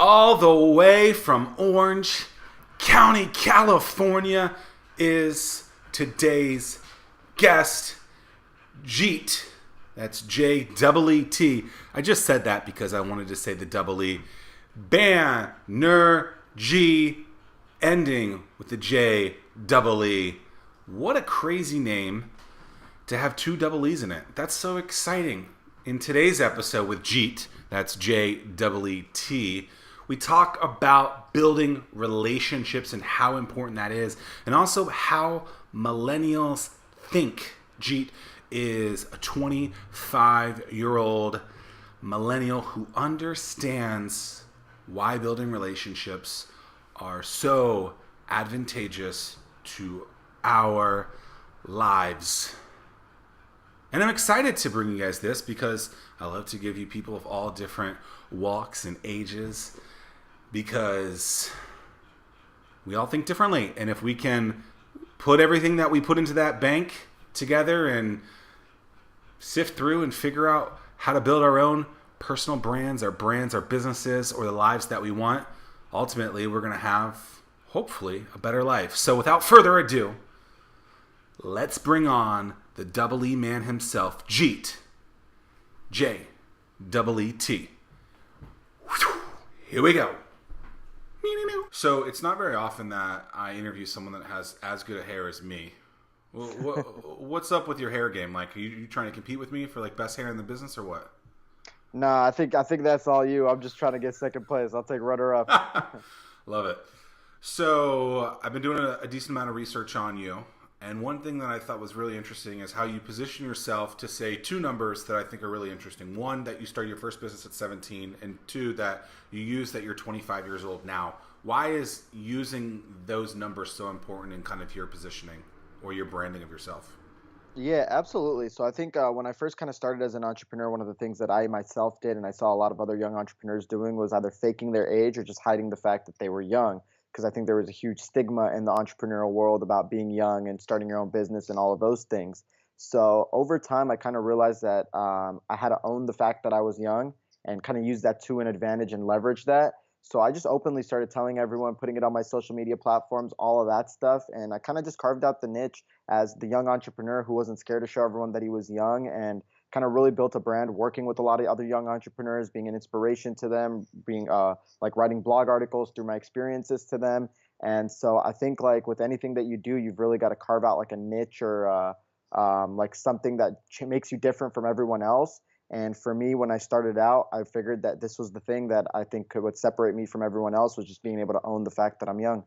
all the way from Orange County, California, is today's guest, Jeet. That's J-E-E-T. I just said that because I wanted to say the double E. Banerjee, ending with the J-E-E. What a crazy name to have two double E's in it. That's so exciting. In today's episode with Jeet, that's J-E-E-T, we talk about building relationships and how important that is, and also how millennials think. Jeet is a 25-year-old millennial who understands why building relationships are so advantageous to our lives. And I'm excited to bring you guys this because I love to give you people of all different walks and ages, because we all think differently. And if we can put everything that we put into that bank together and sift through and figure out how to build our own personal brands, our businesses, or the lives that we want, ultimately we're going to have, hopefully, a better life. So without further ado, let's bring on the double E man himself, Jeet. J-E-E-T. Here we go. So it's not very often that I interview someone that has as good a hair as me. What's up with your hair game? Like, are you trying to compete with me for like best hair in the business or what? Nah, I think that's all you. I'm just trying to get second place. I'll take runner up. Love it. So I've been doing a decent amount of research on you. And one thing that I thought was really interesting is how you position yourself to say two numbers that I think are really interesting. One, that you started your first business at 17, and two, that you use that you're 25 years old now. Why is using those numbers so important in kind of your positioning or your branding of yourself? Yeah, absolutely. So I think when I first kind of started as an entrepreneur, one of the things that I myself did and I saw a lot of other young entrepreneurs doing was either faking their age or just hiding the fact that they were young. Because I think there was a huge stigma in the entrepreneurial world about being young and starting your own business and all of those things. So over time, I kind of realized that I had to own the fact that I was young and kind of use that to an advantage and leverage that. So I just openly started telling everyone, putting it on my social media platforms, all of that stuff. And I kind of just carved out the niche as the young entrepreneur who wasn't scared to show everyone that he was young, and kind of really built a brand working with a lot of other young entrepreneurs, being an inspiration to them, being like writing blog articles through my experiences to them. And so I think like with anything that you do, you've really got to carve out like a niche or like something that makes you different from everyone else. And for me, when I started out, I figured that this was the thing that I think would separate me from everyone else, was just being able to own the fact that I'm young.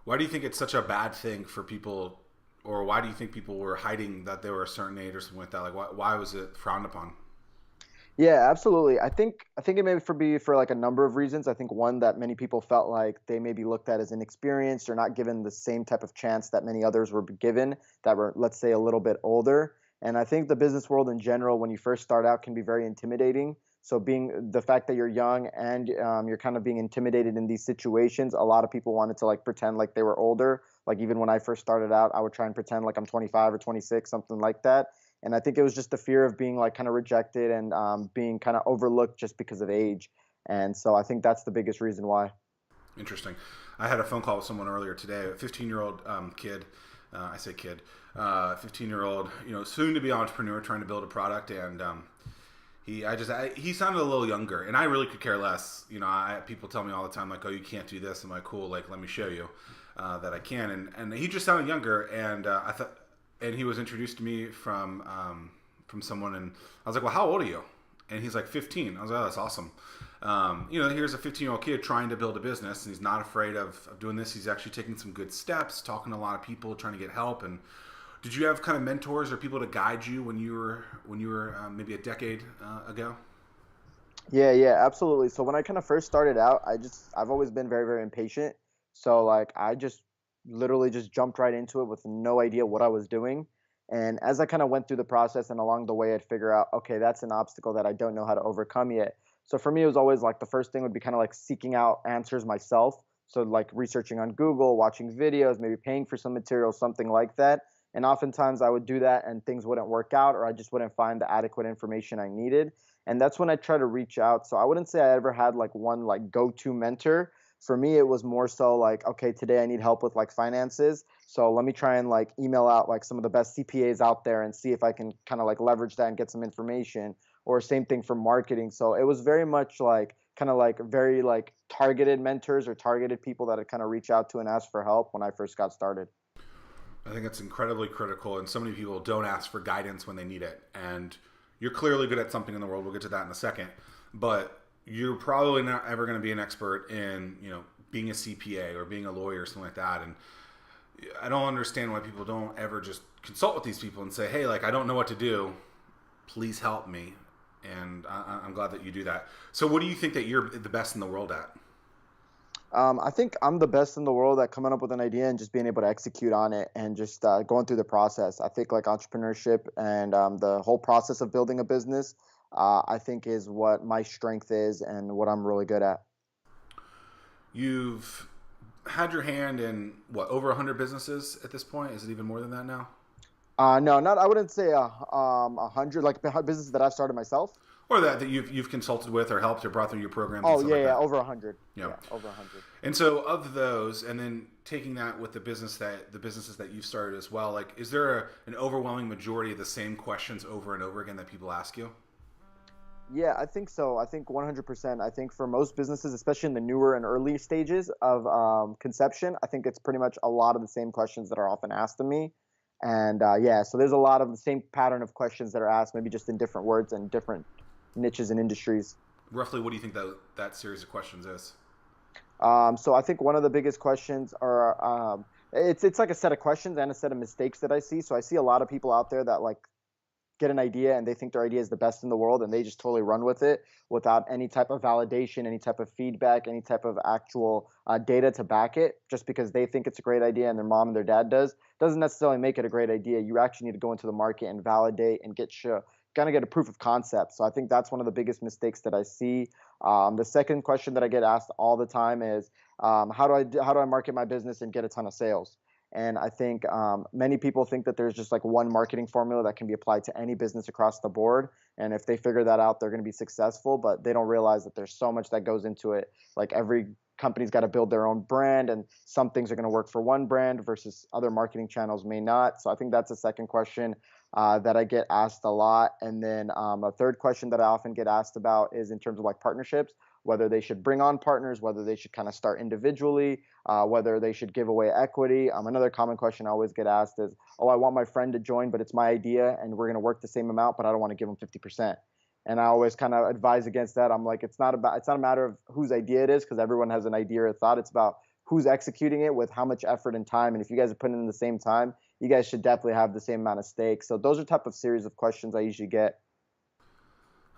Why do you think it's such a bad thing for people, or why do you think people were hiding that they were a certain age or something like that? Like, why was it frowned upon? Yeah, absolutely. I think it may be for like a number of reasons. I think one, that many people felt like they may be looked at as inexperienced or not given the same type of chance that many others were given that were, let's say, a little bit older. And I think the business world in general, when you first start out, can be very intimidating. So being the fact that you're young and you're kind of being intimidated in these situations, a lot of people wanted to like pretend like they were older. Like even when I first started out, I would try and pretend like I'm 25 or 26, something like that. And I think it was just the fear of being like kind of rejected and being kind of overlooked just because of age. And so I think that's the biggest reason why. Interesting. I had a phone call with someone earlier today, a 15-year-old kid. I say kid, 15-year-old, soon to be entrepreneur trying to build a product, and he sounded a little younger, and I really could care less. People tell me all the time like, oh, you can't do this. I'm like, cool, like let me show you that I can, and he just sounded younger, and I thought, and he was introduced to me from someone, and I was like, well, how old are you? And he's like 15. I was like, oh, that's awesome. Here's a 15-year-old kid trying to build a business, and he's not afraid of doing this. He's actually taking some good steps, talking to a lot of people, trying to get help. And did you have kind of mentors or people to guide you when you were maybe a decade ago? Yeah, absolutely. So when I kind of first started out, I've always been very, very impatient. So like I just literally just jumped right into it with no idea what I was doing. And as I kind of went through the process and along the way, I'd figure out, okay, that's an obstacle that I don't know how to overcome yet. So for me, it was always like the first thing would be kind of like seeking out answers myself. So like researching on Google, watching videos, maybe paying for some material, something like that. And oftentimes I would do that and things wouldn't work out, or I just wouldn't find the adequate information I needed. And that's when I try to reach out. So I wouldn't say I ever had like one like go-to mentor. For me, it was more so like, okay, today I need help with like finances. So let me try and like email out like some of the best CPAs out there and see if I can kind of like leverage that and get some information. Or same thing for marketing. So it was very much like kind of like very like targeted mentors or targeted people that I kind of reach out to and ask for help when I first got started. I think it's incredibly critical, and so many people don't ask for guidance when they need it. And you're clearly good at something in the world. We'll get to that in a second, but you're probably not ever going to be an expert in being a CPA or being a lawyer or something like that. And I don't understand why people don't ever just consult with these people and say, "Hey, like I don't know what to do. Please help me." And I'm glad that you do that. So, what do you think that you're the best in the world at? I think I'm the best in the world at coming up with an idea and just being able to execute on it and just going through the process. I think like entrepreneurship and the whole process of building a business, I think is what my strength is and what I'm really good at. You've had your hand in what, over 100 businesses at this point? Is it even more than that now? No, not I wouldn't say 100 like businesses that I've started myself. Or that you've consulted with or helped or brought through your programs and Oh stuff yeah, like yeah, that. over 100. Yeah. Yeah, over 100. And so of those, and then taking that with the businesses that you've started as well, like is there an overwhelming majority of the same questions over and over again that people ask you? Yeah, I think so. I think 100%. I think for most businesses, especially in the newer and early stages of conception, I think it's pretty much a lot of the same questions that are often asked of me. And yeah, so there's a lot of the same pattern of questions that are asked, maybe just in different words and different niches and industries. Roughly, what do you think that series of questions is? So I think one of the biggest questions are it's like a set of questions and a set of mistakes that I see. So I see a lot of people out there that like get an idea and they think their idea is the best in the world and they just totally run with it without any type of validation, any type of feedback, any type of actual data to back it. Just because they think it's a great idea and their mom and their dad doesn't necessarily make it a great idea. You actually need to go into the market and validate and kind of get a proof of concept. So I think that's one of the biggest mistakes that I see. The second question that I get asked all the time is how do I market my business and get a ton of sales? And I think many people think that there's just like one marketing formula that can be applied to any business across the board. And if they figure that out, they're going to be successful. But they don't realize that there's so much that goes into it. Like every company's got to build their own brand, and some things are going to work for one brand versus other marketing channels may not. So I think that's a second question that I get asked a lot. And then a third question that I often get asked about is in terms of like partnerships, whether they should bring on partners, whether they should kind of start individually, whether they should give away equity. Another common question I always get asked is, "Oh, I want my friend to join, but it's my idea, and we're going to work the same amount, but I don't want to give him 50%." And I always kind of advise against that. I'm like, it's not a matter of whose idea it is, because everyone has an idea or a thought. It's about who's executing it with how much effort and time. And if you guys are putting in the same time, you guys should definitely have the same amount of stakes. So those are type of series of questions I usually get.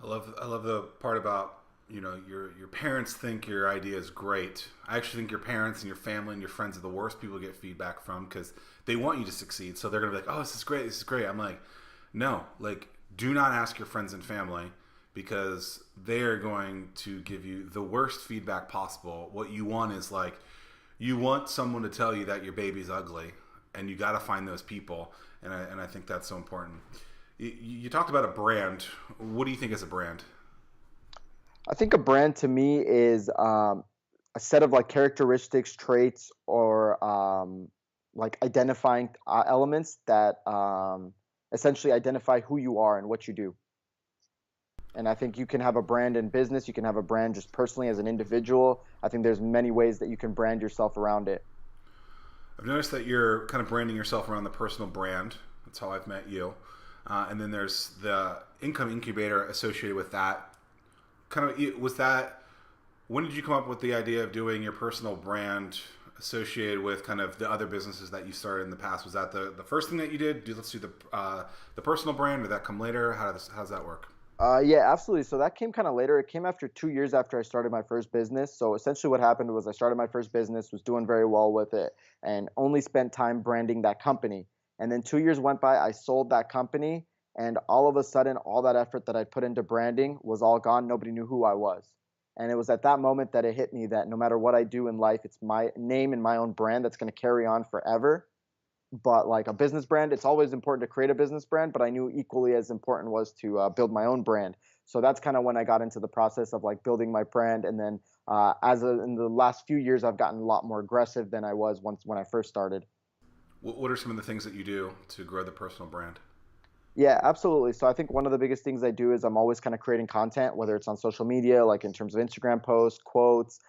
I love the part about your parents think your idea is great. I actually think your parents and your family and your friends are the worst people to get feedback from because they want you to succeed. So they're gonna be like, "Oh, this is great, this is great." I'm like, no, like do not ask your friends and family because they are going to give you the worst feedback possible. What you want is like you want someone to tell you that your baby's ugly, and you got to find those people. And I think that's so important. You talked about a brand. What do you think is a brand? I think a brand to me is a set of like characteristics, traits, or like identifying elements that essentially identify who you are and what you do. And I think you can have a brand in business, you can have a brand just personally as an individual. I think there's many ways that you can brand yourself around it. I've noticed that you're kind of branding yourself around the personal brand. That's how I've met you. And then there's the income incubator associated with that. Kind of was that. When did you come up with the idea of doing your personal brand associated with kind of the other businesses that you started in the past? Was that the first thing that you did? Let's do the personal brand. Did that come later? How does that work? Yeah, absolutely. So that came kind of later. It came after 2 years after I started my first business. So essentially, what happened was I started my first business, was doing very well with it, and only spent time branding that company. And then 2 years went by. I sold that company, and all of a sudden, all that effort that I put into branding was all gone. Nobody knew who I was. And it was at that moment that it hit me that no matter what I do in life, it's my name and my own brand that's going to carry on forever. but like a business brand, it's always important to create a business brand, but I knew equally as important was to build my own brand. So that's kind of when I got into the process of like building my brand. And then in the last few years, I've gotten a lot more aggressive than I was once when I first started. What are some of the things that you do to grow the personal brand? Yeah, absolutely. So I think one of the biggest things I do is I'm always kind of creating content, whether it's on social media, like in terms of Instagram posts, quotes,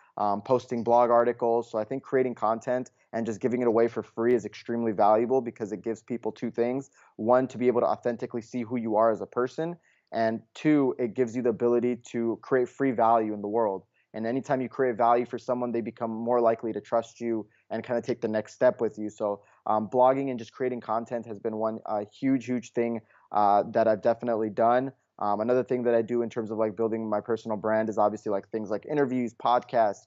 posting blog articles. So I think creating content and just giving it away for free is extremely valuable because it gives people two things. One, to be able to authentically see who you are as a person. And two, it gives you the ability to create free value in the world. And anytime you create value for someone, they become more likely to trust you and kind of take the next step with you. So blogging and just creating content has been one huge thing that I've definitely done. Another thing that I do in terms of like building my personal brand is obviously like things like interviews, podcasts,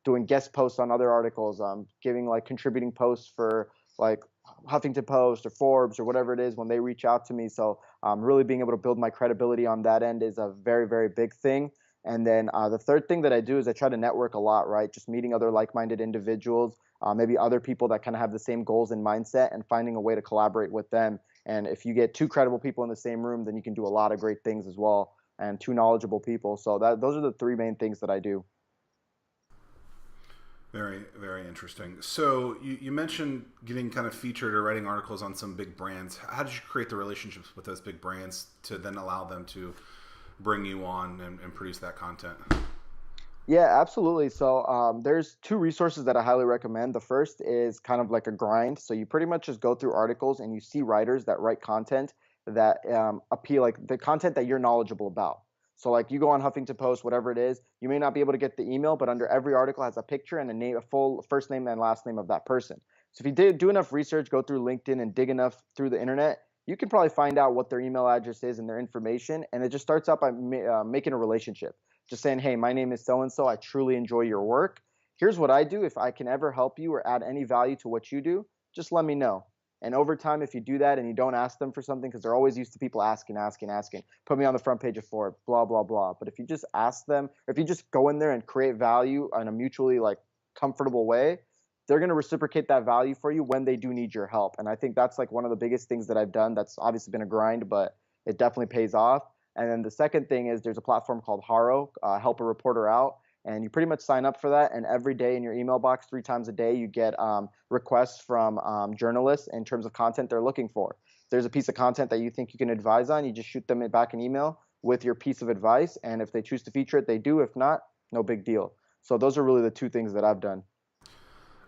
doing guest posts on other articles, giving like contributing posts for like Huffington Post or Forbes or whatever it is when they reach out to me. So really being able to build my credibility on that end is a very big thing. And then the third thing that I do is I try to network a lot, right? Just meeting other like-minded individuals, maybe other people that kind of have the same goals and mindset, and finding a way to collaborate with them. And if you get two credible people in the same room, then you can do a lot of great things as well, and two knowledgeable people. So those are the three main things that I do. Very interesting. So you mentioned getting kind of featured or writing articles on some big brands. How did you create the relationships with those big brands to then allow them to bring you on and produce that content? Yeah, absolutely. So there's two resources that I highly recommend. The first is kind of like a grind. So you pretty much just go through articles and you see writers that write content that appeal, like the content that you're knowledgeable about. So like you go on Huffington Post, whatever it is, you may not be able to get the email, but under every article has a picture and a name, a full first name and last name of that person. So if you did do enough research, go through LinkedIn and dig enough through the internet, you can probably find out what their email address is and their information. And it just starts out by making a relationship, just saying, hey, my name is so and so. I truly enjoy your work. Here's what I do. If I can ever help you or add any value to what you do, just let me know. And over time, if you do that and you don't ask them for something, because they're always used to people asking, put me on the front page of Forbes, blah, blah, blah. But if you just ask them, or if you just go in there and create value in a mutually like comfortable way, they're going to reciprocate that value for you when they do need your help. And I think that's like one of the biggest things that I've done. That's obviously been a grind, but it definitely pays off. And then the second thing is there's a platform called Haro, Help a Reporter Out. And you pretty much sign up for that. And every day in your email box, three times a day, you get requests from journalists in terms of content they're looking for. If there's a piece of content that you think you can advise on, you just shoot them back an email with your piece of advice. And if they choose to feature it, they do. If not, no big deal. So those are really the two things that I've done.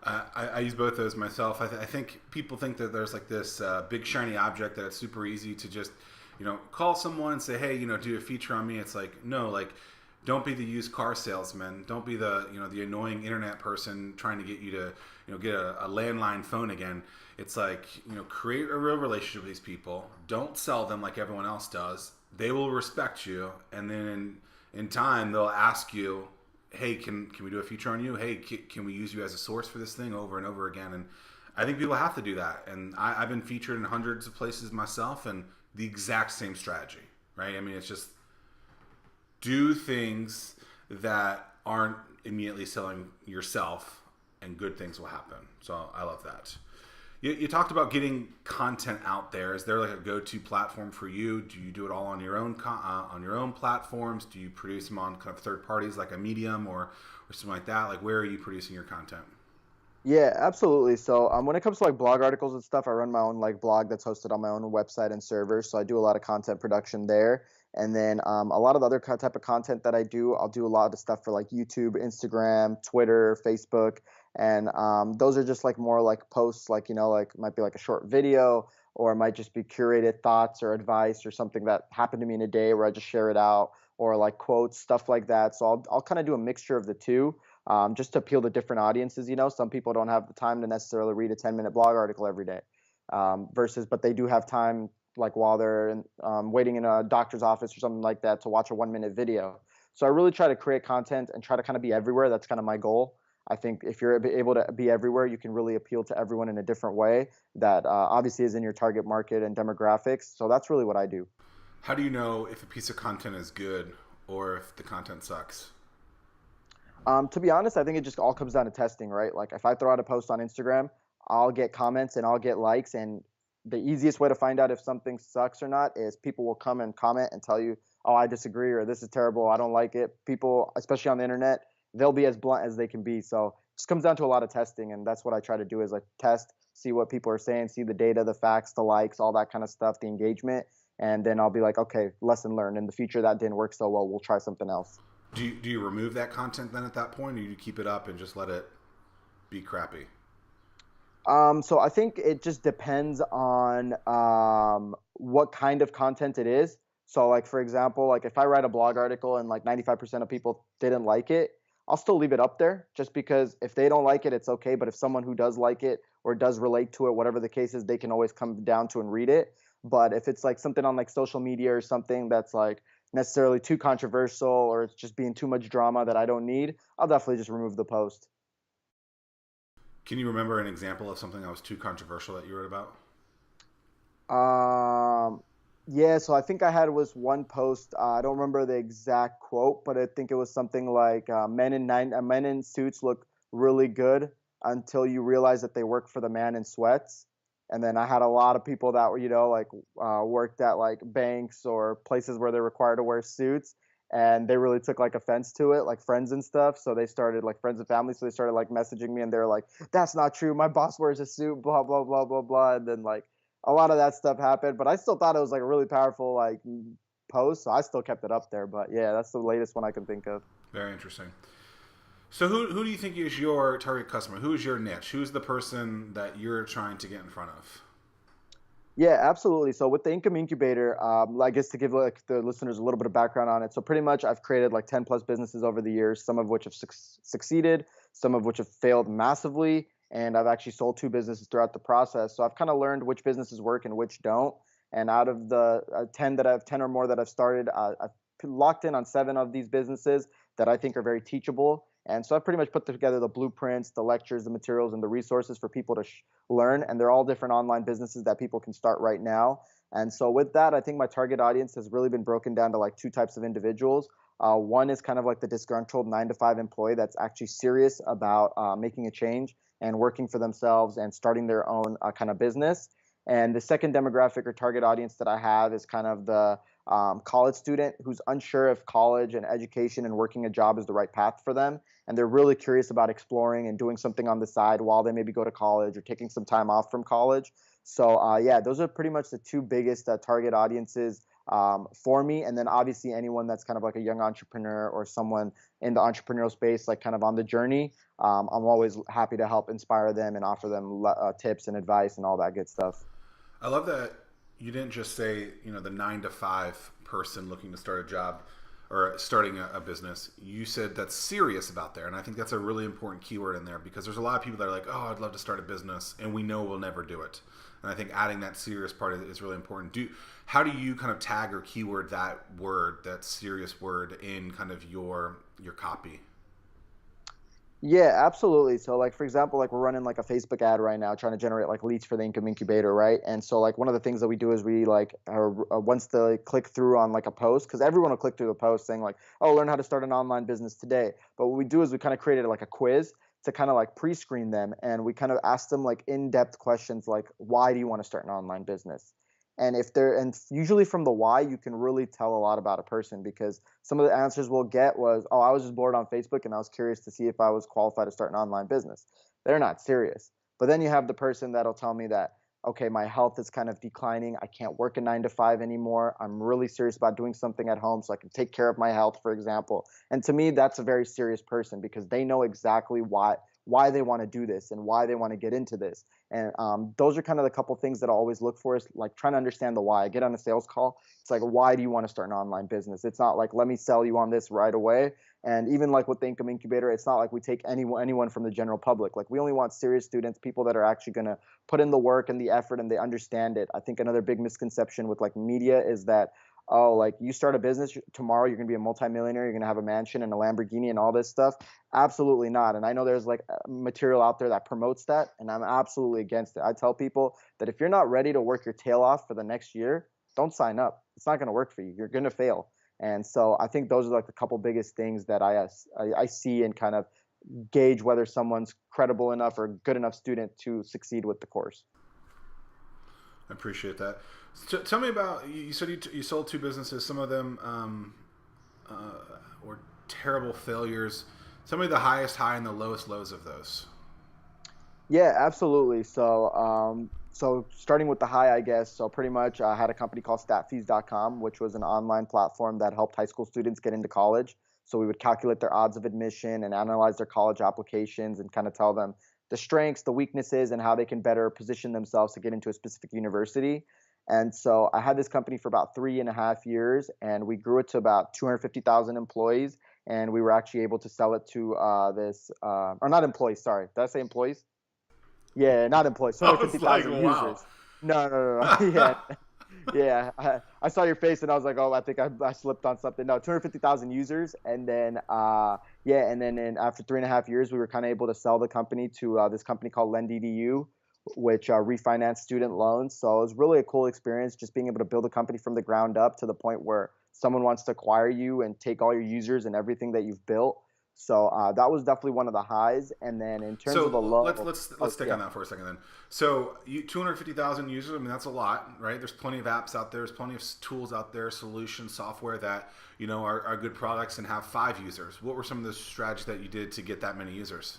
I use both those myself. I think people think that there's like this big shiny object that it's super easy to just, call someone and say, hey, do a feature on me. It's like, no, like, don't be the used car salesman. Don't be the, the annoying internet person trying to get you to, get a landline phone again. It's like, create a real relationship with these people. Don't sell them like everyone else does. They will respect you. And then in time, they'll ask you, hey, can we do a feature on you? Hey, can we use you as a source for this thing over and over again? And I think people have to do that. And I've been featured in hundreds of places myself, and the exact same strategy, right? I mean, it's just do things that aren't immediately selling yourself, and good things will happen. So I love that. You talked about getting content out there. Is there like a go-to platform for you? Do you do it all on your own platforms? Do you produce them on kind of third parties like a Medium or something like that? Like, where are you producing your content? Yeah, absolutely. So when it comes to like blog articles and stuff, I run my own like blog that's hosted on my own website and server. So I do a lot of content production there. And then a lot of the other type of content that I do, I'll do a lot of stuff for like YouTube, Instagram, Twitter, Facebook. And those are just like more like posts, like, like it might be like a short video, or it might just be curated thoughts or advice or something that happened to me in a day where I just share it out, or like quotes, stuff like that. So I'll kind of do a mixture of the two, just to appeal to different audiences. Some people don't have the time to necessarily read a 10-minute blog article every day, but they do have time, like while they're waiting in a doctor's office or something like that, to watch a 1-minute video. So I really try to create content and try to kind of be everywhere. That's kind of my goal. I think if you're able to be everywhere, you can really appeal to everyone in a different way that obviously is in your target market and demographics. So that's really what I do. How do you know if a piece of content is good or if the content sucks? To be honest, I think it just all comes down to testing, right? Like if I throw out a post on Instagram, I'll get comments and I'll get likes. And the easiest way to find out if something sucks or not is people will come and comment and tell you, oh, I disagree, or this is terrible, I don't like it. People, especially on the internet, they'll be as blunt as they can be. So it just comes down to a lot of testing, and that's what I try to do is like test, see what people are saying, see the data, the facts, the likes, all that kind of stuff, the engagement, and then I'll be like, okay, lesson learned. In the future, that didn't work so well. We'll try something else. Do you remove that content then at that point, or do you keep it up and just let it be crappy? So I think it just depends on what kind of content it is. So like for example, like if I write a blog article and like 95% of people didn't like it, I'll still leave it up there just because if they don't like it, it's okay. But if someone who does like it or does relate to it, whatever the case is, they can always come down to and read it. But if it's like something on like social media or something that's like necessarily too controversial or it's just being too much drama that I don't need, I'll definitely just remove the post. Can you remember an example of something that was too controversial that you wrote about? Um, yeah, so I think I had was one post. I don't remember the exact quote, but I think it was something like men in suits look really good until you realize that they work for the man in sweats. And then I had a lot of people that were, like worked at like banks or places where they're required to wear suits. And they really took like offense to it, like friends and stuff. So they started like friends and family. So they started like messaging me and they're like, that's not true. My boss wears a suit, blah, blah, blah, blah, blah. And then like a lot of that stuff happened, but I still thought it was like a really powerful like post, so I still kept it up there. But yeah, that's the latest one I can think of. Very interesting. So who do you think is your target customer? Who is your niche? Who's the person that you're trying to get in front of? Yeah, absolutely. So with the Income Incubator, I guess to give like the listeners a little bit of background on it. So pretty much I've created like 10 plus businesses over the years, some of which have succeeded, some of which have failed massively. And I've actually sold two businesses throughout the process. So I've kind of learned which businesses work and which don't. And out of the 10 or more that I've started, I've locked in on seven of these businesses that I think are very teachable. And so I pretty much put together the blueprints, the lectures, the materials, and the resources for people to learn. And they're all different online businesses that people can start right now. And so with that, I think my target audience has really been broken down to like two types of individuals. One is kind of like the disgruntled 9 to 5 employee that's actually serious about making a change and working for themselves and starting their own kind of business. And the second demographic or target audience that I have is kind of the college student who's unsure if college and education and working a job is the right path for them. And they're really curious about exploring and doing something on the side while they maybe go to college or taking some time off from college. So, yeah, those are pretty much the two biggest target audiences for me. And then obviously anyone that's kind of like a young entrepreneur or someone in the entrepreneurial space, like kind of on the journey, I'm always happy to help inspire them and offer them tips and advice and all that good stuff. I love that you didn't just say, the 9 to 5 person looking to start a job or starting a business. You said that's serious about there. And I think that's a really important keyword in there because there's a lot of people that are like, oh, I'd love to start a business. And we know we'll never do it. And I think adding that serious part is really important. How do you kind of tag or keyword that word, that serious word in kind of your copy? Yeah, absolutely. So like for example, like we're running like a Facebook ad right now trying to generate like leads for the Income Incubator, right? And so like one of the things that we do is we like once they click through on like a post, because everyone will click through the post saying like, oh, learn how to start an online business today. But what we do is we kind of created like a quiz to kind of like pre-screen them, and we kind of ask them like in-depth questions like, why do you want to start an online business? And if they're and usually from the why, you can really tell a lot about a person because some of the answers we'll get was, oh, I was just bored on Facebook and I was curious to see if I was qualified to start an online business. They're not serious. But then you have the person that'll tell me that, okay, my health is kind of declining. I can't work a 9 to 5 anymore. I'm really serious about doing something at home so I can take care of my health, for example. And to me, that's a very serious person because they know exactly why they want to do this and why they want to get into this. And those are kind of the couple things that I always look for is like trying to understand the why. I get on a sales call. It's like, why do you want to start an online business? It's not like, let me sell you on this right away. And even like with the Income Incubator, it's not like we take anyone from the general public. Like we only want serious students, people that are actually going to put in the work and the effort and they understand it. I think another big misconception with like media is that, oh, like you start a business tomorrow, you're going to be a multimillionaire, you're going to have a mansion and a Lamborghini and all this stuff. Absolutely not. And I know there's like material out there that promotes that, and I'm absolutely against it. I tell people that if you're not ready to work your tail off for the next year, don't sign up. It's not going to work for you. You're going to fail. And so I think those are like the couple biggest things that I see in kind of gauge whether someone's credible enough or good enough student to succeed with the course. I appreciate that. So tell me about, you said you sold two businesses. Some of them were terrible failures. Tell me the highest high and the lowest lows of those. Yeah, absolutely. So starting with the high, I guess. So pretty much, I had a company called statfees.com, which was an online platform that helped high school students get into college. So we would calculate their odds of admission and analyze their college applications and kind of tell them the strengths, the weaknesses, and how they can better position themselves to get into a specific university. And so I had this company for about 3.5 years, and we grew it to about 250,000 employees. And we were actually able to sell it to or not employees, sorry. Did I say employees? Yeah, not employees. I was like, 250,000 wow. users. No, no, no, no. Yeah, yeah. I saw your face and I was like, oh, I think I slipped on something. No, 250,000 users, and then yeah, and then after 3.5 years, we were kind of able to sell the company to this company called LendEDU, which refinanced student loans. So it was really a cool experience, just being able to build a company from the ground up to the point where someone wants to acquire you and take all your users and everything that you've built. So that was definitely one of the highs. And then in terms of the So let's low, let's let's oh stick yeah. on that for a second then. So 250,000 users. I mean, that's a lot, right? There's plenty of apps out there. There's plenty of tools out there, solutions, software that are good products and have 5 users. What were some of the strategies that you did to get that many users?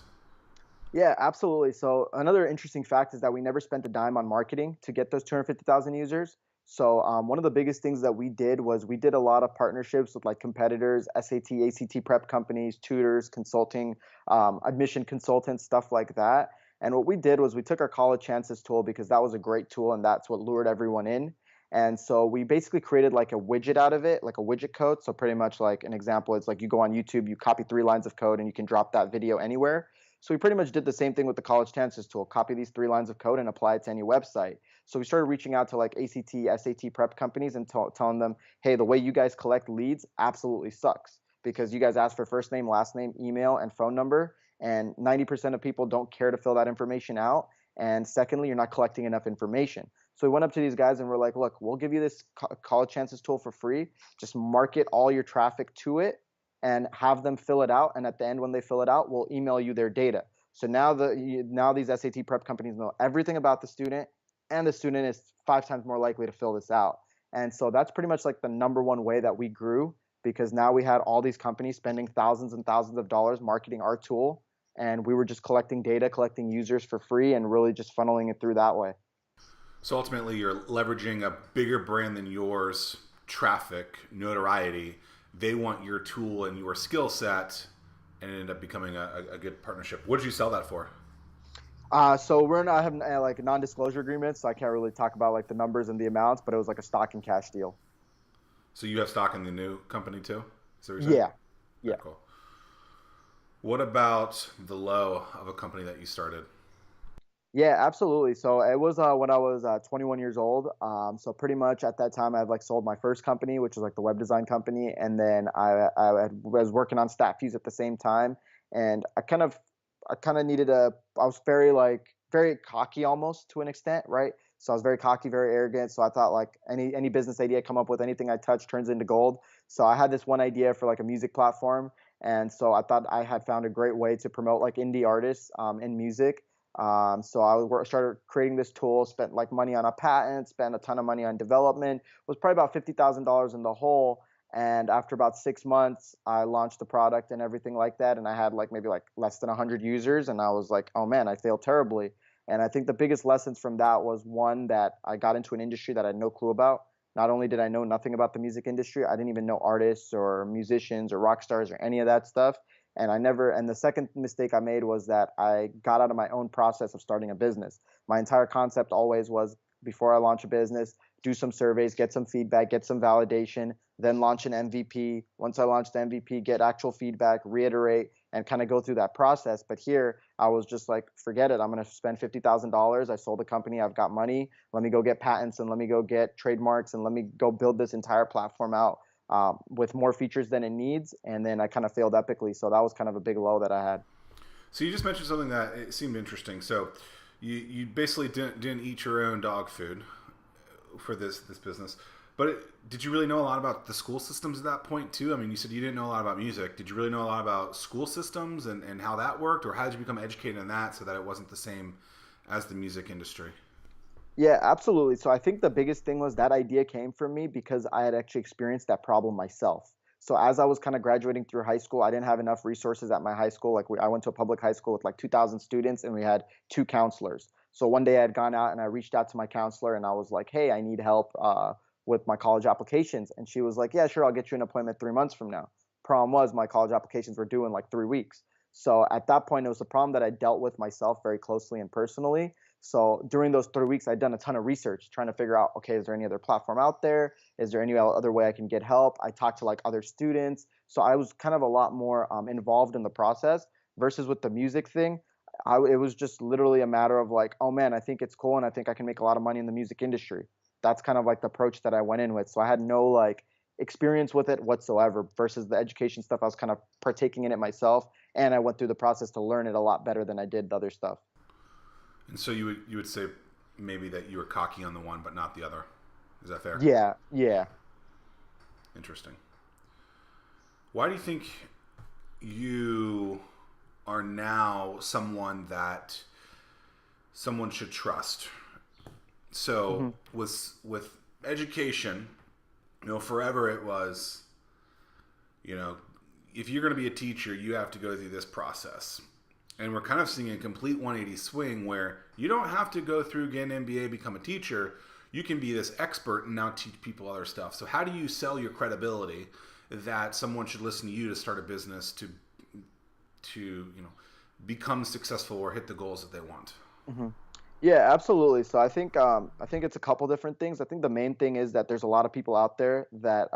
Yeah, absolutely. So another interesting fact is that we never spent a dime on marketing to get those 250,000 users. So one of the biggest things that we did was we did a lot of partnerships with like competitors, SAT, ACT prep companies, tutors, consulting, admission consultants, stuff like that. And what we did was we took our college chances tool because that was a great tool and that's what lured everyone in. And so we basically created like a widget out of it, like a widget code. So pretty much like an example, it's like you go on YouTube, you copy 3 lines of code and you can drop that video anywhere. So we pretty much did the same thing with the college chances tool, copy these 3 lines of code and apply it to any website. So we started reaching out to like ACT, SAT prep companies and telling them, hey, the way you guys collect leads absolutely sucks because you guys ask for first name, last name, email, and phone number. And 90% of people don't care to fill that information out. And secondly, you're not collecting enough information. So we went up to these guys and we're like, look, we'll give you this college chances tool for free. Just market all your traffic to it and have them fill it out. And at the end, when they fill it out, we'll email you their data. So now these SAT prep companies know everything about the student, and the student is 5 times more likely to fill this out. And so that's pretty much like the number one way that we grew because now we had all these companies spending thousands and thousands of dollars marketing our tool, and we were just collecting data, collecting users for free, and really just funneling it through that way. So ultimately, you're leveraging a bigger brand than yours, traffic, notoriety. They want your tool and your skill set, and it ended up becoming a good partnership. What did you sell that for? So we're not having like non-disclosure agreements, so I can't really talk about like the numbers and the amounts, but it was like a stock and cash deal. So you have stock in the new company too? Is that what you're saying? Yeah, Very yeah. cool. What about the low of a company that you started? Yeah, absolutely. So it was when I was 21 years old. So pretty much at that time, I had like sold my first company, which was like the web design company, and then was working on stat fees at the same time. And I kind of needed a. I was very cocky almost to an extent, right? So I was very cocky, very arrogant. So I thought like any business idea I come up with, anything I touch turns into gold. So I had this one idea for like a music platform, and so I thought I had found a great way to promote like indie artists in music. So started creating this tool, spent like money on a patent, spent a ton of money on development, was probably about $50,000 in the hole. And after about 6 months, I launched the product and everything like that. And I had like maybe like less than 100 users. And I was like, oh man, I failed terribly. And I think the biggest lessons from that was one, that I got into an industry that I had no clue about. Not only did I know nothing about the music industry, I didn't even know artists or musicians or rock stars or any of that stuff. And the second mistake I made was that I got out of my own process of starting a business. My entire concept always was, before I launch a business, do some surveys, get some feedback, get some validation, then launch an MVP. Once I launch the MVP, get actual feedback, reiterate, and kind of go through that process. But here, I was just like, forget it. I'm going to spend $50,000. I sold the company. I've got money. Let me go get patents and let me go get trademarks and let me go build this entire platform out with more features than it needs. And then I kind of failed epically. So that was kind of a big low that I had. So you just mentioned something that it seemed interesting. So you basically didn't eat your own dog food for this business. Did you really know a lot about the school systems at that point too? I mean, you said you didn't know a lot about music. Did you really know a lot about school systems and how that worked, or how did you become educated in that so that it wasn't the same as the music industry? Yeah, absolutely. So I think the biggest thing was that idea came from me because I had actually experienced that problem myself. So as I was kind of graduating through high school, I didn't have enough resources at my high school. I went to a public high school with like 2,000 students, and we had two counselors. So one day I had gone out and I reached out to my counselor and I was like, "Hey, I need help with my college applications." And she was like, "Yeah, sure, I'll get you an appointment 3 months from now." Problem was, my college applications were due in like 3 weeks. So at that point, it was a problem that I dealt with myself very closely and personally. So during those 3 weeks, I'd done a ton of research trying to figure out, okay, is there any other platform out there? Is there any other way I can get help? I talked to like other students. So I was kind of a lot more involved in the process versus with the music thing. It was just literally a matter of like, oh man, I think it's cool and I think I can make a lot of money in the music industry. That's kind of like the approach that I went in with. So I had no like experience with it whatsoever versus the education stuff. I was kind of partaking in it myself, and I went through the process to learn it a lot better than I did the other stuff. And so you would say maybe that you were cocky on the one but not the other. Is that fair? Yeah, yeah. Interesting. Why do you think you are now someone that someone should trust? So Hmm. with education, forever it was, you know, if you're going to be a teacher, you have to go through this process. And we're kind of seeing a complete 180 swing where you don't have to go through, get an MBA, become a teacher. You can be this expert and now teach people other stuff. So how do you sell your credibility that someone should listen to you to start a business to become successful or hit the goals that they want? Hmm. Yeah, absolutely. So I think it's a couple different things. I think the main thing is that there's a lot of people out there that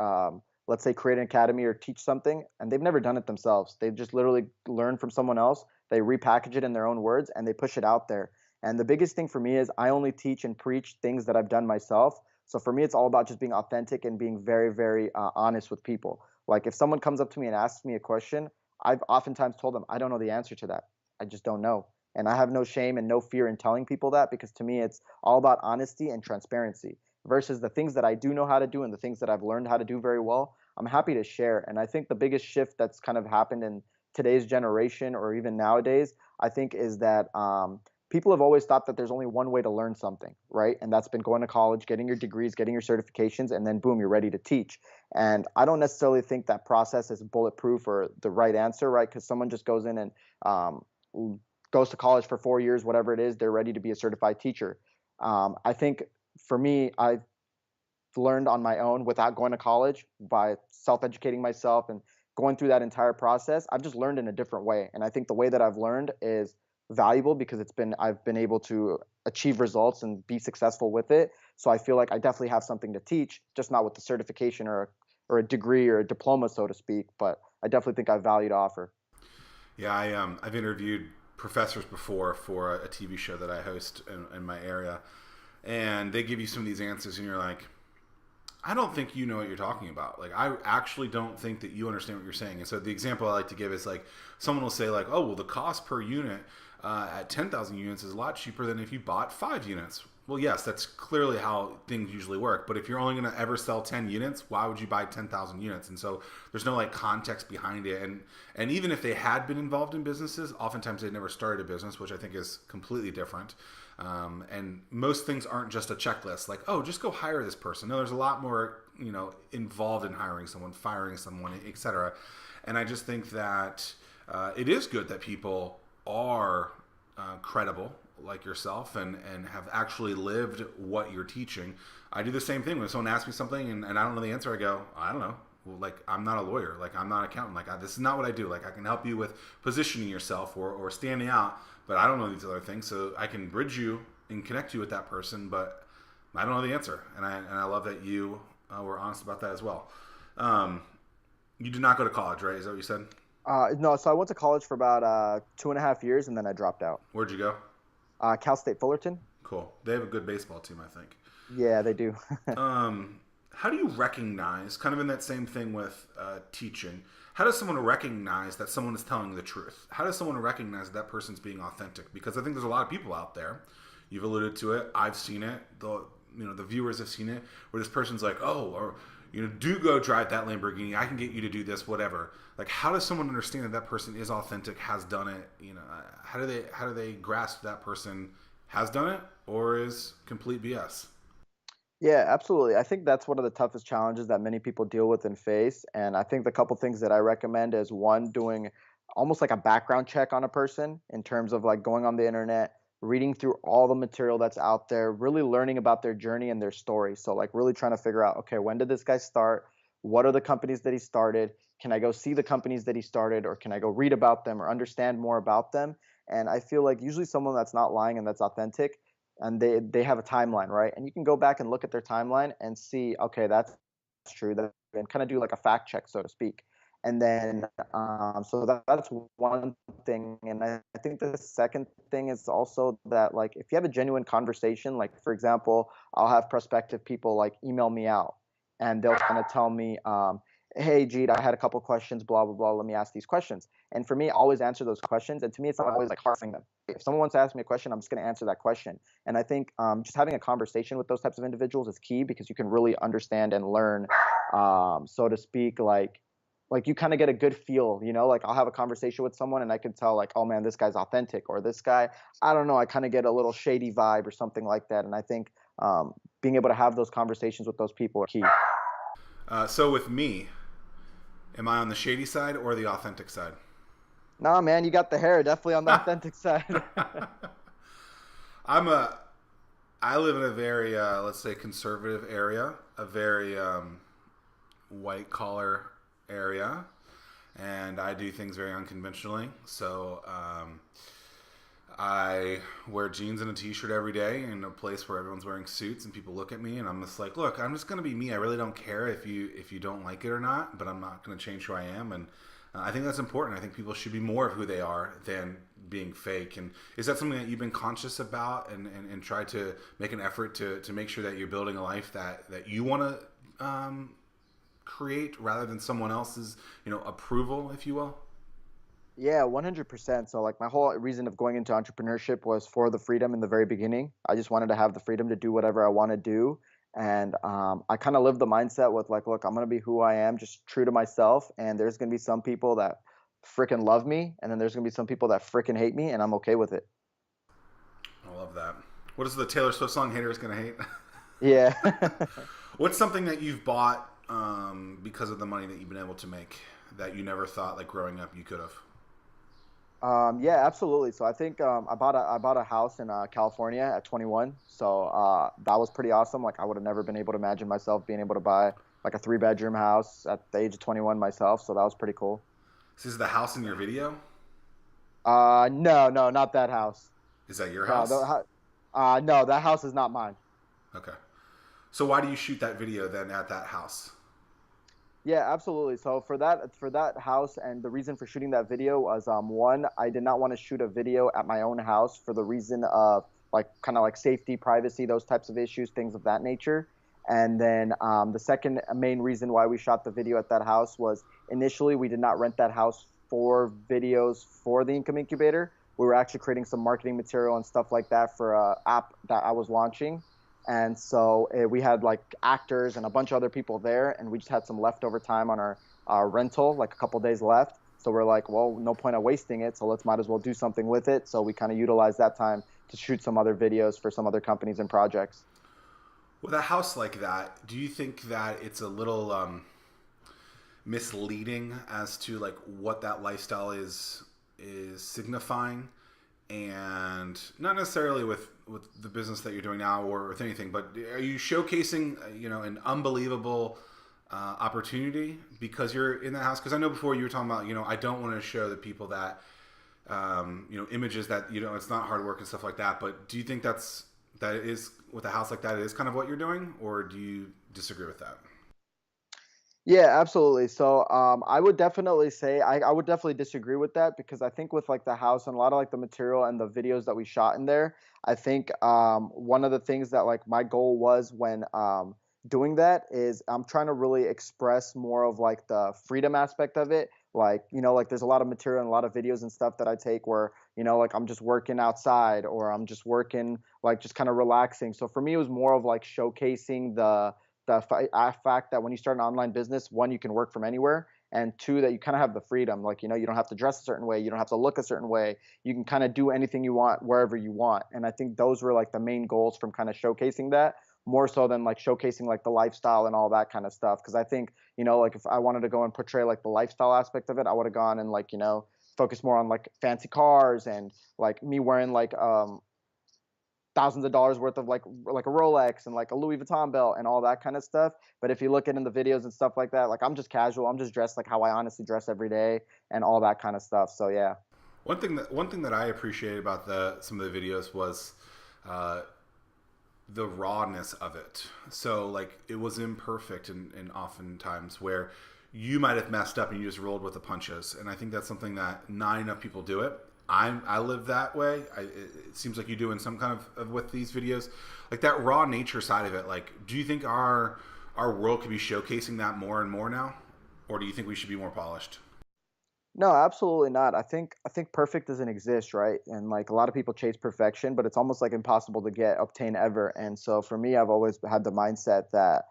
let's say create an academy or teach something, and they've never done it themselves. They've just literally learned from someone else. They repackage it in their own words and they push it out there. And the biggest thing for me is I only teach and preach things that I've done myself. So for me, it's all about just being authentic and being very, very honest with people. Like if someone comes up to me and asks me a question, I've oftentimes told them I don't know the answer to that. I just don't know. And I have no shame and no fear in telling people that because to me, it's all about honesty and transparency versus the things that I do know how to do and the things that I've learned how to do very well. I'm happy to share. And I think the biggest shift that's kind of happened in today's generation or even nowadays, I think, is that people have always thought that there's only one way to learn something, right? And that's been going to college, getting your degrees, getting your certifications, and then boom, you're ready to teach. And I don't necessarily think that process is bulletproof or the right answer, right? Because someone just goes in and um, goes to college for 4 years, whatever it is, they're ready to be a certified teacher. I think for me, I've learned on my own without going to college by self-educating myself and going through that entire process. I've just learned in a different way, and I think the way that I've learned is valuable because I've been able to achieve results and be successful with it. So I feel like I definitely have something to teach, just not with the certification or a degree or a diploma, so to speak. But I definitely think I have value to offer. Yeah, I've interviewed professors before for a TV show that I host in my area, and they give you some of these answers, and you're like, I don't think you know what you're talking about. Like, I actually don't think that you understand what you're saying. And so the example I like to give is like, someone will say like, oh, well, the cost per unit at 10,000 units is a lot cheaper than if you bought 5 units. Well, yes, that's clearly how things usually work. But if you're only going to ever sell 10 units, why would you buy 10,000 units? And so there's no like context behind it. And even if they had been involved in businesses, oftentimes they never started a business, which I think is completely different. And most things aren't just a checklist like, oh, just go hire this person. No, there's a lot more, involved in hiring someone, firing someone, etc. And I just think that it is good that people are credible like yourself and have actually lived what you're teaching. I do the same thing when someone asks me something and I don't know the answer. I go, I don't know. Well, like, I'm not a lawyer. Like, I'm not an accountant. Like, this is not what I do. Like, I can help you with positioning yourself or standing out, but I don't know these other things. So I can bridge you and connect you with that person, but I don't know the answer. And I love that you were honest about that as well. You did not go to college, right? Is that what you said? No, so I went to college for about 2.5 years and then I dropped out. Where'd you go? Cal State Fullerton. Cool. They have a good baseball team, I think. Yeah, they do. How do you recognize, kind of in that same thing with teaching, how does someone recognize that someone is telling the truth? How does someone recognize that person's being authentic? Because I think there's a lot of people out there. You've alluded to it. I've seen it. the viewers have seen it, where this person's like, oh, or do go drive that Lamborghini. I can get you to do this, whatever. Like, how does someone understand that that person is authentic, has done it? How do they grasp that person has done it or is complete BS? Yeah, absolutely. I think that's one of the toughest challenges that many people deal with and face. And I think the couple things that I recommend is one, doing almost like a background check on a person in terms of like going on the internet, reading through all the material that's out there, really learning about their journey and their story. So, like, really trying to figure out, okay, when did this guy start? What are the companies that he started? Can I go see the companies that he started, or can I go read about them or understand more about them? And I feel like usually someone that's not lying and that's authentic, and they have a timeline, right? And you can go back and look at their timeline and see, okay, that's true. That and kind of do like a fact check, so to speak. And then, so that's one thing. And I think the second thing is also that, like, if you have a genuine conversation, like, for example, I'll have prospective people like email me out, and they'll kind of tell me, hey, Jeet, I had a couple questions, blah, blah, blah. Let me ask these questions. And for me, I always answer those questions. And to me, it's not always like parsing them. If someone wants to ask me a question, I'm just going to answer that question. And I think just having a conversation with those types of individuals is key, because you can really understand and learn, so to speak, like you kind of get a good feel, like I'll have a conversation with someone and I can tell, like, oh man, this guy's authentic, or this guy, I don't know, I kind of get a little shady vibe or something like that. And I think being able to have those conversations with those people are key. So with me, am I on the shady side or the authentic side? Nah, man, you got the hair, definitely on the authentic side. I'm a. I live in a very, let's say, conservative area, a very white collar area, and I do things very unconventionally. So I wear jeans and a t-shirt every day in a place where everyone's wearing suits and people look at me, and I'm just like, look, I'm just going to be me. I really don't care if you don't like it or not, but I'm not going to change who I am. And I think that's important. I think people should be more of who they are than being fake. And is that something that you've been conscious about, and try to make an effort to make sure that you're building a life that you want to create, rather than someone else's approval, if you will? Yeah, 100%. So, like, my whole reason of going into entrepreneurship was for the freedom in the very beginning. I just wanted to have the freedom to do whatever I want to do. And I kind of live the mindset with, like, look, I'm going to be who I am, just true to myself. And there's going to be some people that freaking love me. And then there's going to be some people that freaking hate me. And I'm okay with it. I love that. What is the Taylor Swift song, Haters Gonna Hate? Yeah. What's something that you've bought because of the money that you've been able to make that you never thought, like, growing up, you could have? Yeah, absolutely. So I think I bought a house in California at 21. So that was pretty awesome. Like, I would have never been able to imagine myself being able to buy like a three-bedroom house at the age of 21 myself. So that was pretty cool. This is the house in your video? No, no, not that house. Is that your No, house? no, that house is not mine. Okay. So why do you shoot that video then at that house? Yeah, absolutely. So for that house, and the reason for shooting that video was, one, I did not want to shoot a video at my own house for the reason of, like, kind of like safety, privacy, those types of issues, things of that nature. And then the second main reason why we shot the video at that house was, initially we did not rent that house for videos for the Income Incubator. We were actually creating some marketing material and stuff like that for a app that I was launching. And so we had like actors and a bunch of other people there, and we just had some leftover time on our rental, like a couple days left. So we're like, well, no point of wasting it, so let's might as well do something with it. So we kind of utilized that time to shoot some other videos for some other companies and projects. With a house like that, do you think that it's a little misleading as to, like, what that lifestyle is signifying? And not necessarily with the business that you're doing now or with anything, but are you showcasing an unbelievable opportunity because you're in that house? Because I know before you were talking about, I don't want to show the people that images that it's not hard work and stuff like that. But do you think that is, with a house like that, it is kind of what you're doing, or do you disagree with that? Yeah, absolutely. So I would definitely say I would definitely disagree with that, because I think with like the house and a lot of like the material and the videos that we shot in there, I think one of the things that like my goal was when doing that is I'm trying to really express more of like the freedom aspect of it, Like, like there's a lot of material and a lot of videos and stuff that I take where, like I'm just working outside or I'm just working, like just kind of relaxing. So for me, it was more of like showcasing the fact that when you start an online business, one, you can work from anywhere. And two, that you kind of have the freedom. Like, you don't have to dress a certain way. You don't have to look a certain way. You can kind of do anything you want wherever you want. And I think those were like the main goals from kind of showcasing that, more so than like showcasing like the lifestyle and all that kind of stuff. Because I think, like if I wanted to go and portray like the lifestyle aspect of it, I would have gone and like, focus more on like fancy cars and like me wearing like thousands of dollars worth of like a Rolex and like a Louis Vuitton belt and all that kind of stuff. But if you look at in the videos and stuff like that, like I'm just casual. I'm just dressed like how I honestly dress every day and all that kind of stuff. So yeah. One thing that I appreciated about the some of the videos was uh, the rawness of it. So like it was imperfect and oftentimes where you might have messed up and you just rolled with the punches. And I think that's something that not enough people do it. I live that way. It seems like you do in some kind of with these videos, like that raw nature side of it. Like, do you think our world could be showcasing that more and more now, or do you think we should be more polished? No, absolutely not. I think perfect doesn't exist, right? And like a lot of people chase perfection, but it's almost like impossible to get obtain ever. And so for me, I've always had the mindset that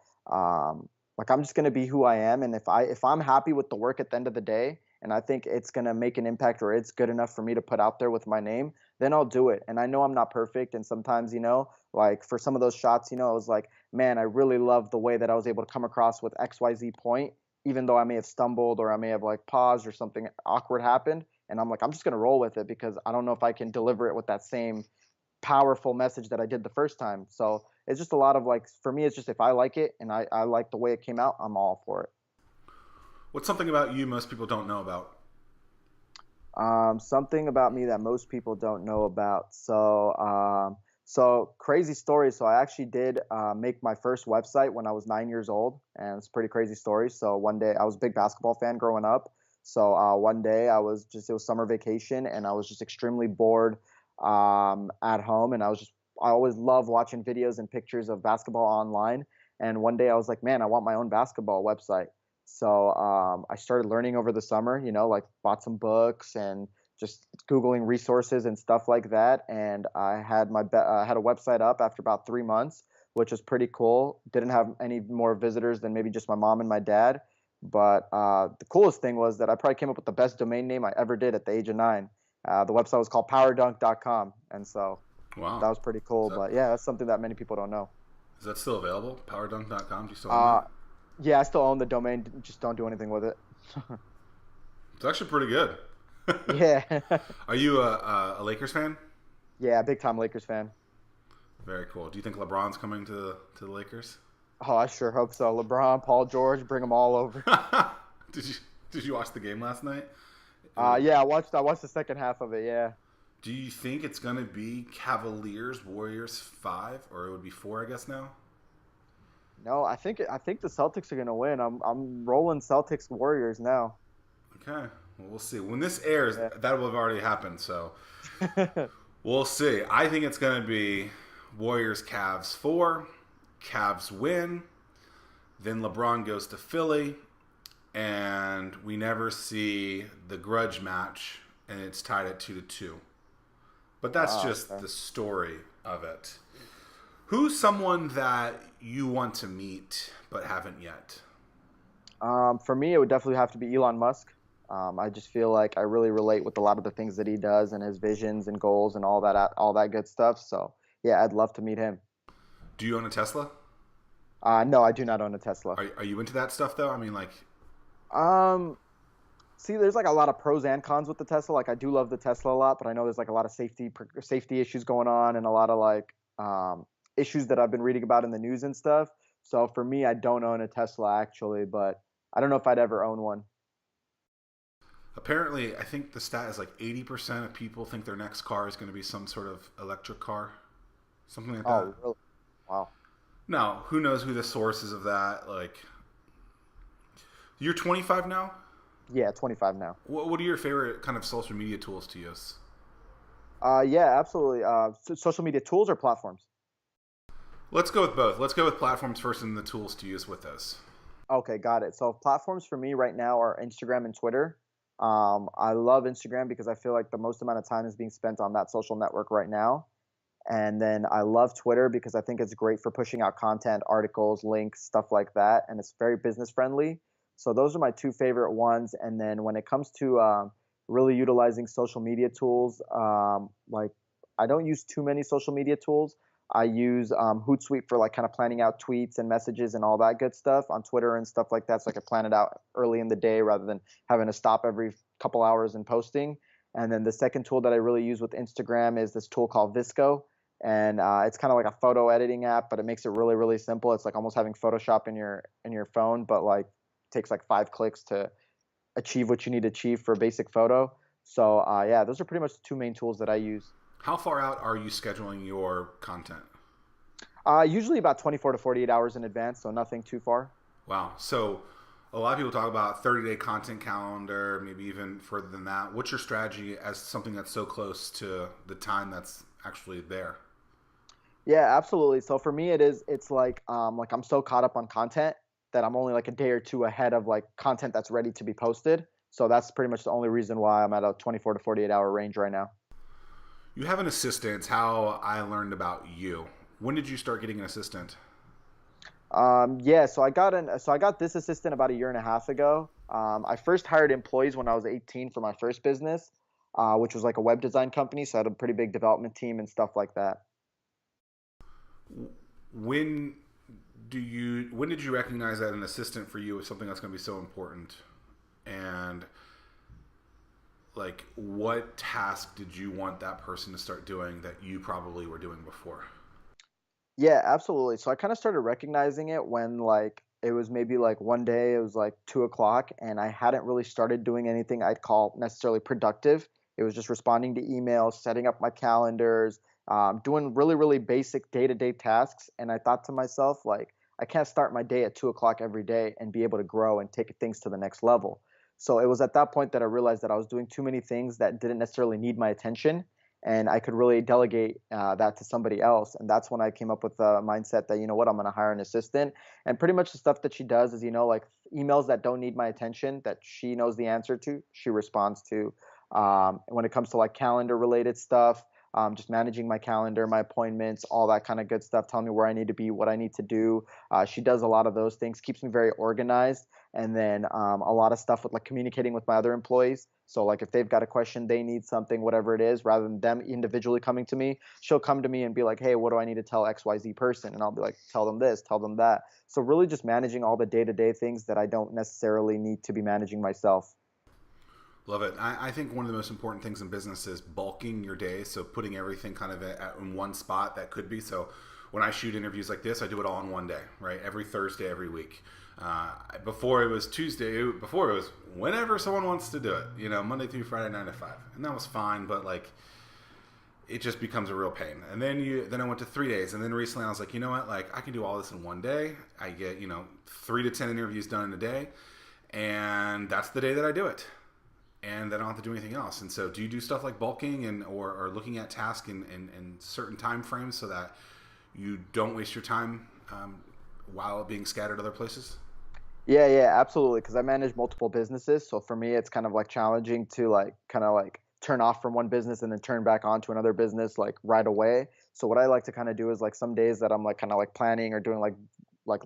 like I'm just gonna be who I am, and if I'm happy with the work at the end of the day, and I think it's gonna make an impact or it's good enough for me to put out there with my name, then I'll do it. And I know I'm not perfect, and sometimes like for some of those shots, I was like, man, I really love the way that I was able to come across with XYZ point, even though I may have stumbled or I may have like paused or something awkward happened. And I'm like, I'm just gonna roll with it because I don't know if I can deliver it with that same powerful message that I did the first time. So it's just a lot of like, for me, it's just if I like it and I like the way it came out, I'm all for it. What's something about you most people don't know about? Something about me that most people don't know about. So crazy story. So I actually did make my first website when I was 9 years old, and it's a pretty crazy story. So one day I was a big basketball fan growing up. So one day it was summer vacation, and I was just extremely bored at home, and I always love watching videos and pictures of basketball online. And one day I was like, man, I want my own basketball website. So I started learning over the summer, like bought some books and just Googling resources and stuff like that. And I had a website up after about 3 months, which was pretty cool. Didn't have any more visitors than maybe just my mom and my dad. But the coolest thing was that I probably came up with the best domain name I ever did at the age of 9. The website was called powerdunk.com. And so that Wow, was pretty cool. is that But yeah, that's something that many people don't know. is that still available? Powerdunk.com. Do you still own Uh, that? yeah, I still own the domain, just don't do anything with it. It's actually pretty good. Yeah. Are you a Lakers fan? Yeah, big time Lakers fan. Very cool. Do you think LeBron's coming to the Lakers? Oh, I sure hope so. LeBron, Paul George, bring them all over. did you did you watch the game last night? Yeah, I watched the second half of it. Yeah. Do you think it's going to be Cavaliers Warriors 5 or it would be 4 I guess now? No, I think the Celtics are gonna win. I'm rolling Celtics Warriors now. Okay. Well, we'll see. When this airs, Yeah. that will have already happened, so we'll see. I think it's going to be Warriors Cavs 4, Cavs win, then LeBron goes to Philly and we never see the grudge match and it's tied at 2-2. But that's Ah, just okay. the story of it. Who's someone that you want to meet but haven't yet? For me, it would definitely have to be Elon Musk. I just feel like I really relate with a lot of the things that he does and his visions and goals and all that good stuff. So yeah, I'd love to meet him. Do you own a Tesla? No, I do not own a Tesla. Are you into that stuff though? I mean, like, Um, See, there's like a lot of pros and cons with the Tesla. Like I do love the Tesla a lot, but I know there's like a lot of safety issues going on and a lot of like issues that I've been reading about in the news and stuff. So for me, I don't own a Tesla actually, but I don't know if I'd ever own one. apparently, I think the stat is like 80% of people think their next car is going to be some sort of electric car, something like that. Oh, really? Wow. Now, who knows who the source is of that? Like, you're 25 now. Yeah, 25 now. What are your favorite kind of social media tools to use? Yeah, absolutely. Social media tools or platforms? Let's go with both. Let's go with platforms first and the tools to use with those. Okay, got it. So platforms for me right now are Instagram and Twitter. I love Instagram because I feel like the most amount of time is being spent on that social network right now. And then I love Twitter because I think it's great for pushing out content, articles, links, stuff like that, and it's very business friendly. So those are my two favorite ones. And then when it comes to really utilizing social media tools, like I don't use too many social media tools. I use Hootsuite for like kind of planning out tweets and messages and all that good stuff on Twitter and stuff like that, so I can plan it out early in the day rather than having to stop every couple hours and posting. And then the second tool that I really use with Instagram is this tool called Visco, and it's kind of like a photo editing app, but it makes it really really simple. It's like almost having Photoshop in your phone, but like takes like 5 clicks to achieve what you need to achieve for a basic photo. So yeah, those are pretty much the two main tools that I use. How far out are you scheduling your content? Usually about 24 to 48 hours in advance, so nothing too far. Wow. So a lot of people talk about 30-day content calendar, maybe even further than that. What's your strategy as something that's so close to the time that's actually there? Yeah, absolutely. So for me, it's like I'm so caught up on content that I'm only like a day or two ahead of like content that's ready to be posted. So that's pretty much the only reason why I'm at a 24 to 48 hour range right now. You have an assistant. It's how I learned about you. When did you start getting an assistant? Yeah, so I got this assistant about a year and a half ago. I first hired employees when I was 18 for my first business, which was like a web design company. So I had a pretty big development team and stuff like that. When when did you recognize that an assistant for you is something that's going to be so important? And like what task did you want that person to start doing that you probably were doing before? Yeah, absolutely. So I kind of started recognizing it when like it was maybe like one day it was like 2 o'clock and I hadn't really started doing anything I'd call necessarily productive. It was just responding to emails, setting up my calendars, doing really, really basic day-to-day tasks. And I thought to myself, like, I can't start my day at 2 o'clock every day and be able to grow and take things to the next level. So it was at that point that I realized that I was doing too many things that didn't necessarily need my attention, and I could really delegate that to somebody else. And that's when I came up with the mindset that, you know what, I'm going to hire an assistant. And pretty much the stuff that she does is, you know, like emails that don't need my attention that she knows the answer to, she responds to. When it comes to like calendar related stuff, just managing my calendar, my appointments, all that kind of good stuff, telling me where I need to be, what I need to do. She does a lot of those things, keeps me very organized. And then a lot of stuff with like communicating with my other employees. So like if they've got a question, they need something, whatever it is, rather than them individually coming to me, she'll come to me and be like, "Hey, what do I need to tell XYZ person?" And I'll be like, "Tell them this, tell them that." So really just managing all the day-to-day things that I don't necessarily need to be managing myself. Love it. I think one of the most important things in business is bulking your day. So putting everything kind of in one spot that could be. So when I shoot interviews like this, I do it all in one day, right? Every Thursday, every week. Before it was Tuesday, before it was whenever someone wants to do it, you know, Monday through Friday, 9 to 5. And that was fine, but like it just becomes a real pain. And then I went to 3 days. And then recently I was like, you know what? Like I can do all this in one day. I get, 3 to 10 interviews done in a day. And that's the day that I do it, and then I don't have to do anything else. And so, do you do stuff like bulking and or looking at tasks in certain time frames so that you don't waste your time while being scattered other places? Yeah, yeah, absolutely. Because I manage multiple businesses, so for me, it's kind of like challenging to like kind of like turn off from one business and then turn back on to another business like right away. So what I like to kind of do is like some days that I'm like kind of like planning or doing like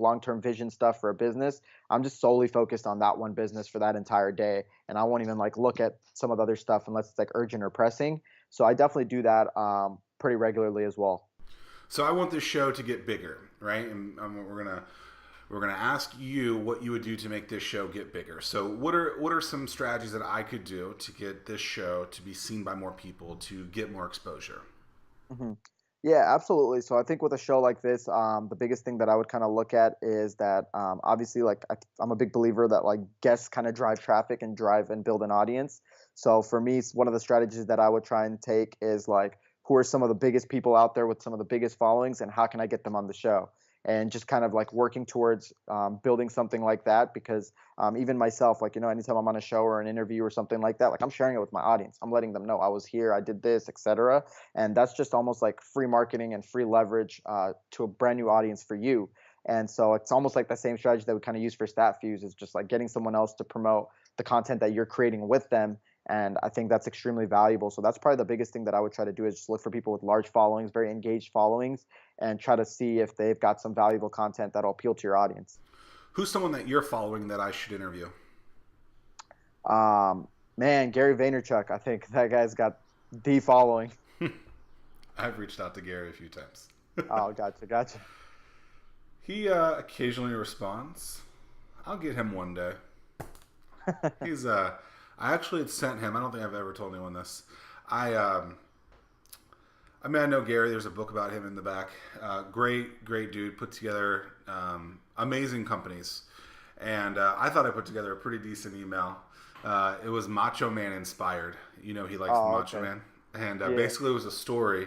long-term vision stuff for a business, I'm just solely focused on that one business for that entire day, and I won't even like look at some of the other stuff unless it's like urgent or pressing. So I definitely do that pretty regularly as well. So I want this show to get bigger, right? And we're gonna ask you what you would do to make this show get bigger. So what are some strategies that I could do to get this show to be seen by more people, to get more exposure? Mhm. Yeah, absolutely. So I think with a show like this, the biggest thing that I would kind of look at is that obviously, like I'm a big believer that like guests kind of drive traffic and drive and build an audience. So for me, one of the strategies that I would try and take is like, who are some of the biggest people out there with some of the biggest followings, and how can I get them on the show? And just kind of like working towards building something like that, because even myself, like, you know, anytime I'm on a show or an interview or something like that, like I'm sharing it with my audience. I'm letting them know I was here, I did this, etc. And that's just almost like free marketing and free leverage to a brand new audience for you. And so it's almost like the same strategy that we kind of use for stat fuse, is just like getting someone else to promote the content that you're creating with them. And I think that's extremely valuable. So that's probably the biggest thing that I would try to do is just look for people with large followings, very engaged followings, and try to see if they've got some valuable content that'll appeal to your audience. Who's someone that you're following that I should interview? Um, Man, Gary Vaynerchuk, I think that guy's got the following. I've reached out to Gary a few times. Oh, gotcha, gotcha. He occasionally responds. I'll get him one day. He's I actually had sent him. I don't think I've ever told anyone this. I I mean, I know Gary. There's a book about him in the back. Great dude. Put together amazing companies, and I thought I put together a pretty decent email. It was Macho Man inspired. You know, he likes the Oh, Macho okay. Man, and Yeah. basically it was a story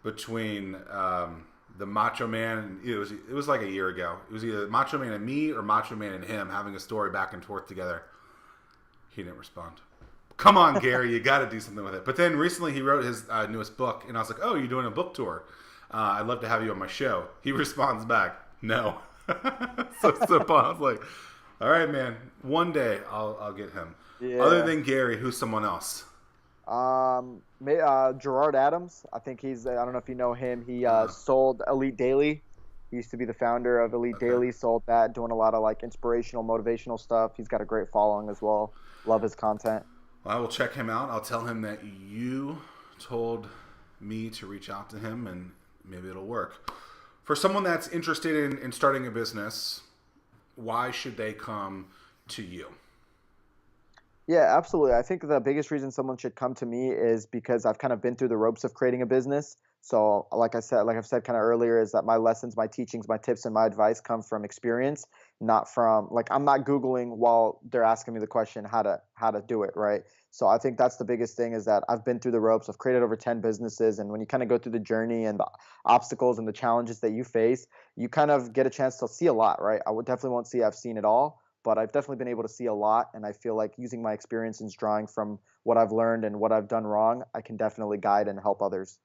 between the Macho Man. It was like a year ago. It was either Macho Man and me or Macho Man and him having a story back and forth together. He didn't respond. Come on, Gary, you got to do something with it. But then recently he wrote his newest book, and I was like, oh, you're doing a book tour. I'd love to have you on my show. He responds back, no. So I was like, all right, man, one day I'll get him. Other Yeah. than Gary, who's someone else? Gerard Adams. I think I don't know if you know him. He Uh, sold Elite Daily. He used to be the founder of Elite okay. Daily. Sold that, doing a lot of like inspirational, motivational stuff. He's got a great following as well. Love his content. Well, I will check him out. I'll tell him that you told me to reach out to him, and maybe it'll work. For someone that's interested in starting a business, why should they come to you? Yeah, absolutely. I think the biggest reason someone should come to me is because I've kind of been through the ropes of creating a business. So, like I've said kind of earlier, is that my lessons, my teachings, my tips, and my advice come from experience, not from like I'm not Googling while they're asking me the question how to do it, right? So I think that's the biggest thing is that I've been through the ropes. I've created over 10 businesses, and when you kind of go through the journey and the obstacles and the challenges that you face, you kind of get a chance to see a lot, right? I would definitely won't say I've seen it all, but I've definitely been able to see a lot. And I feel like using my experience and drawing from what I've learned and what I've done wrong, I can definitely guide and help others.